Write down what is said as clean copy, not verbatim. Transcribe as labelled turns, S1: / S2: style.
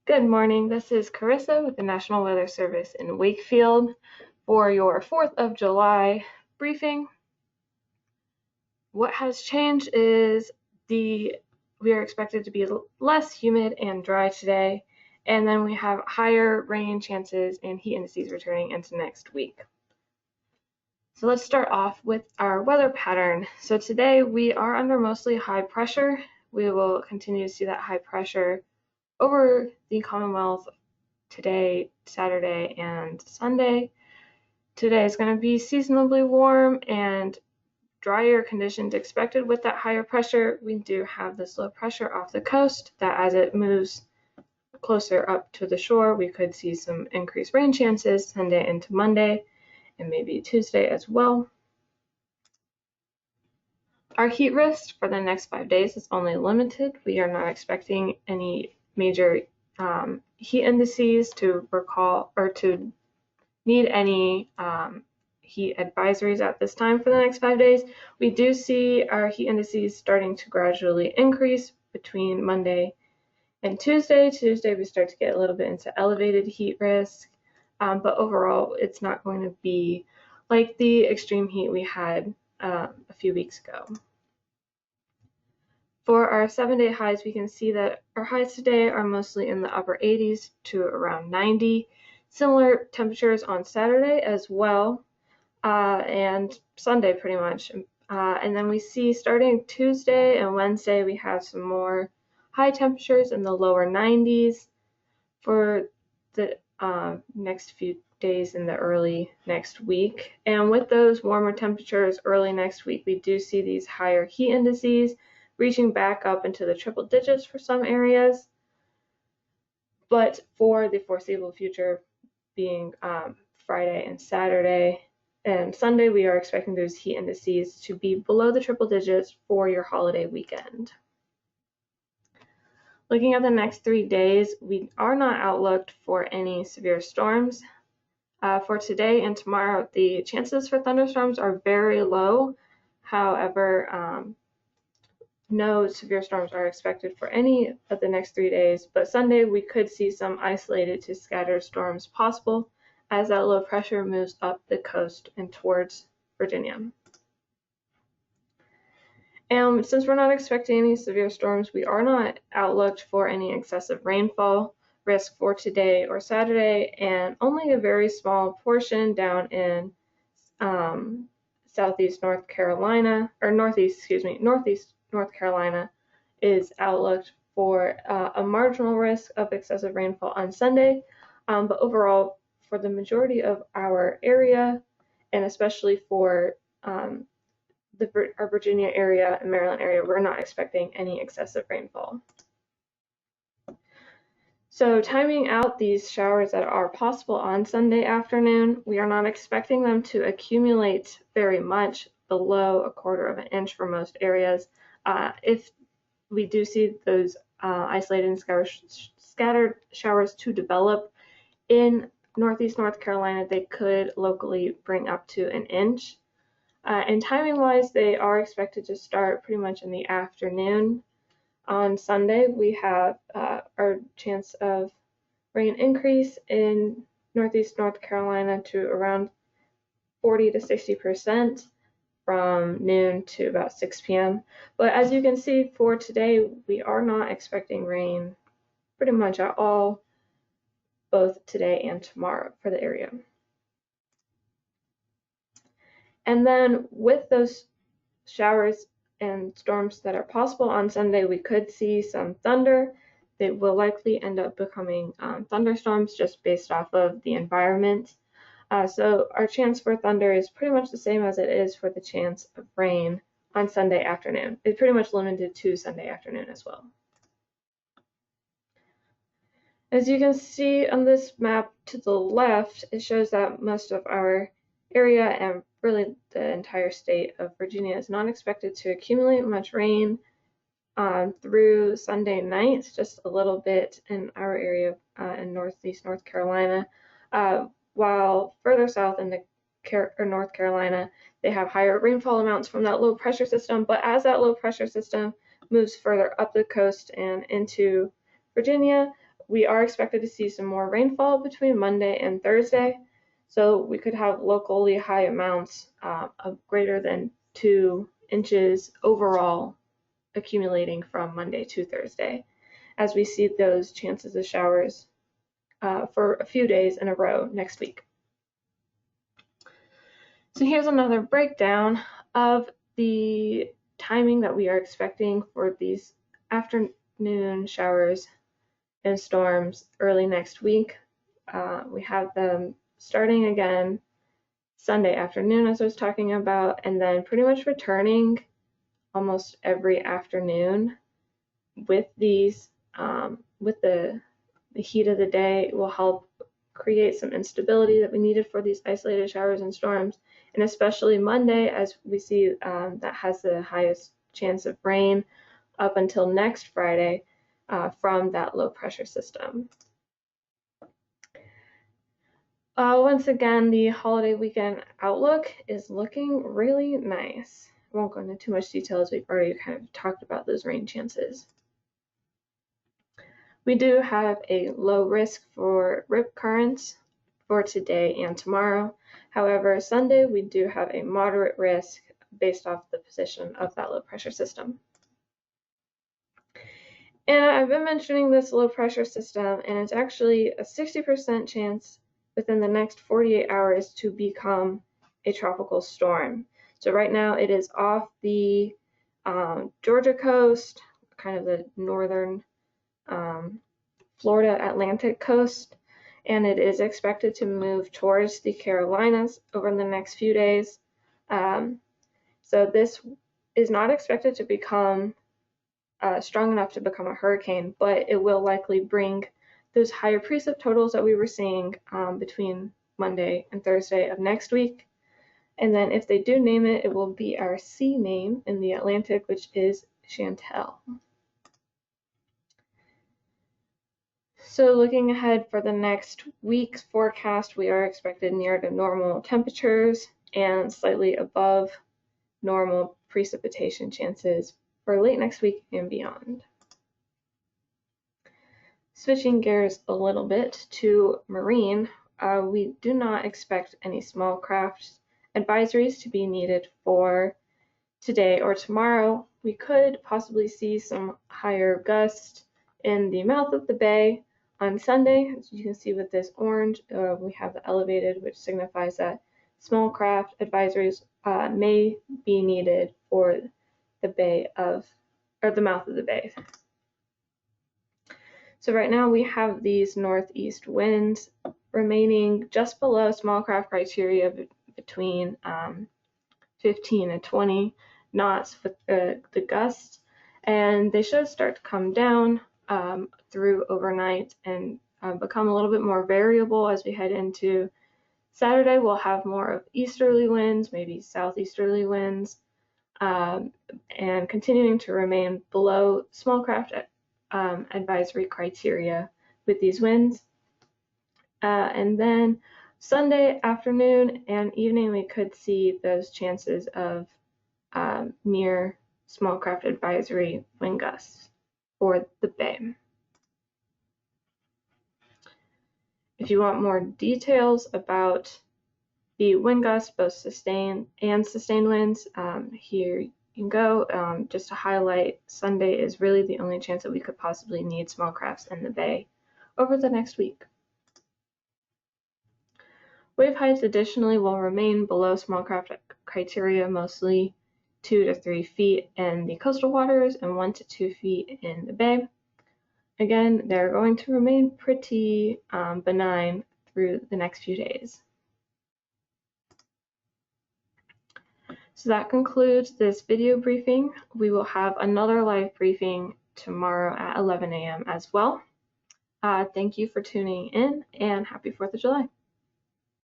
S1: Good morning. This is Carissa with the National Weather Service in Wakefield for your 4th of July briefing. What has changed is we are expected to be less humid and dry today, and then we have higher rain chances and heat indices returning into next week. So let's start off with our weather pattern. So today we are under mostly high pressure. We will continue to see that high pressure over the Commonwealth today, Saturday, and Sunday. Today is going to be seasonably warm and drier conditions expected with that higher pressure. We do have this low pressure off the coast that as it moves closer up to the shore, we could see some increased rain chances Sunday into Monday and maybe Tuesday as well. Our heat risk for the next 5 days is only limited. We are not expecting any major heat indices to need any heat advisories at this time for the next 5 days. We do see our heat indices starting to gradually increase between Monday and Tuesday. Tuesday we start to get a little bit into elevated heat risk, but overall it's not going to be like the extreme heat we had a few weeks ago. For our 7-day highs, we can see that our highs today are mostly in the upper 80s to around 90. Similar temperatures on Saturday as well, and Sunday pretty much. And then we see starting Tuesday and Wednesday, we have some more high temperatures in the lower 90s for the next few days in the early next week. And with those warmer temperatures early next week, we do see these higher heat indices reaching back up into the triple digits for some areas. But for the foreseeable future, being Friday and Saturday and Sunday, we are expecting those heat indices to be below the triple digits for your holiday weekend. Looking at the next 3 days, we are not outlooked for any severe storms. For today and tomorrow, the chances for thunderstorms are very low. However, no severe storms are expected for any of the next 3 days, but Sunday we could see some isolated to scattered storms possible as that low pressure moves up the coast and towards Virginia. And since we're not expecting any severe storms, we are not outlooked for any excessive rainfall risk for today or Saturday, and only a very small portion down in northeast North Carolina is outlooked for a marginal risk of excessive rainfall on Sunday, but overall for the majority of our area, and especially for our Virginia area and Maryland area, we're not expecting any excessive rainfall. So timing out these showers that are possible on Sunday afternoon, we are not expecting them to accumulate very much, below 1/4 of an inch for most areas. If we do see those isolated and scattered showers to develop in northeast North Carolina, they could locally bring up to an inch. And timing-wise, they are expected to start pretty much in the afternoon. On Sunday, we have our chance of rain increase in northeast North Carolina to around 40 to 60% from noon to about 6 p.m. But as you can see, for today, we are not expecting rain pretty much at all, both today and tomorrow for the area. And then with those showers and storms that are possible on Sunday, we could see some thunder. They will likely end up becoming thunderstorms just based off of the environment. So our chance for thunder is pretty much the same as it is for the chance of rain on Sunday afternoon. It's pretty much limited to Sunday afternoon as well. As you can see on this map to the left, it shows that most of our area and really the entire state of Virginia is not expected to accumulate much rain through Sunday night, just a little bit in our area in northeast North Carolina, while further south in North Carolina, they have higher rainfall amounts from that low pressure system. But as that low pressure system moves further up the coast and into Virginia, we are expected to see some more rainfall between Monday and Thursday. So we could have locally high amounts of greater than 2 inches overall accumulating from Monday to Thursday, as we see those chances of showers for a few days in a row next week. So here's another breakdown of the timing that we are expecting for these afternoon showers and storms early next week. We have them starting again Sunday afternoon, as I was talking about, and then pretty much returning almost every afternoon with these, with the heat of the day. Will help create some instability that we needed for these isolated showers and storms, and especially Monday, as we see that has the highest chance of rain up until next Friday from that low pressure system. Once again, the holiday weekend outlook is looking really nice. I won't go into too much detail as we've already kind of talked about those rain chances. We do have a low risk for rip currents for today and tomorrow. However, Sunday we do have a moderate risk based off the position of that low pressure system. And I've been mentioning this low pressure system, and it's actually a 60% chance within the next 48 hours to become a tropical storm. So right now it is off the Georgia coast, kind of the northern Florida Atlantic coast, and it is expected to move towards the Carolinas over the next few days. So this is not expected to become strong enough to become a hurricane, but it will likely bring those higher precip totals that we were seeing between Monday and Thursday of next week. And then if they do name it, it will be our C name in the Atlantic, which is Chantel. So looking ahead for the next week's forecast, we are expected near to normal temperatures and slightly above normal precipitation chances for late next week and beyond. Switching gears a little bit to marine, we do not expect any small craft advisories to be needed for today or tomorrow. We could possibly see some higher gusts in the mouth of the bay on Sunday. As you can see with this orange, we have the elevated, which signifies that small craft advisories may be needed for the mouth of the bay. So right now we have these northeast winds remaining just below small craft criteria between 15 and 20 knots with the gusts, and they should start to come down through overnight and become a little bit more variable as we head into Saturday. We'll have more of easterly winds, maybe southeasterly winds, and continuing to remain below small craft advisory criteria with these winds. And then Sunday afternoon and evening, we could see those chances of near small craft advisory wind gusts for the bay. If you want more details about the wind gusts, both sustained winds, here you can go. Just to highlight, Sunday is really the only chance that we could possibly need small crafts in the bay over the next week. Wave heights additionally will remain below small craft criteria, mostly 2 to 3 feet in the coastal waters and 1 to 2 feet in the bay. Again, they're going to remain pretty benign through the next few days. So that concludes this video briefing. We will have another live briefing tomorrow at 11 a.m. as well. Thank you for tuning in, and happy 4th of July.